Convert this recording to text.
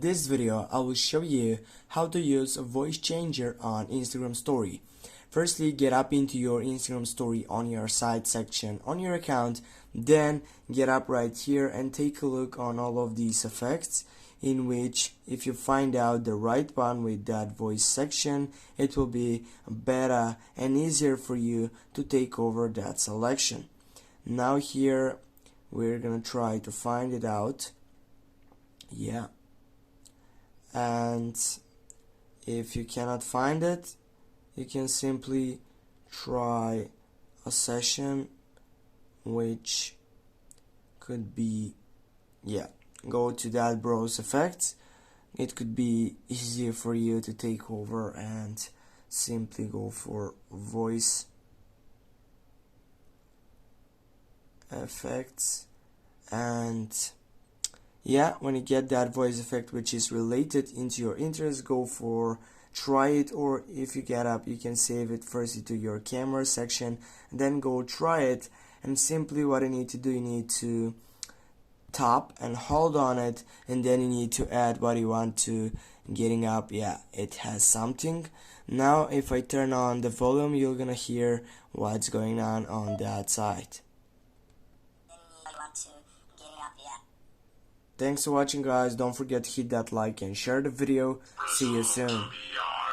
this video I will show you how to use a voice changer on Instagram story. Firstly, get up into your Instagram story on your side section on your account, then get up right here and take a look on all of these effects, in which if you find out the right one with that voice section, it will be better and easier for you to take over that selection. Now here we're gonna try to find it out. Yeah, and if you cannot find it, you can simply try a session, which could be, go to that browse effects. It could be easier for you to take over and simply go for voice effects, and when you get that voice effect which is related into your interest, go for try it, or if you get up you can save it first to your camera section, then go try it. And simply what you need to do, you need to tap and hold on it, and then you need to add what you want to getting up. It has something. Now if I turn on the volume, you're gonna hear what's going on that side. Thanks for watching, guys. Don't forget to hit that like and share the video. See you soon.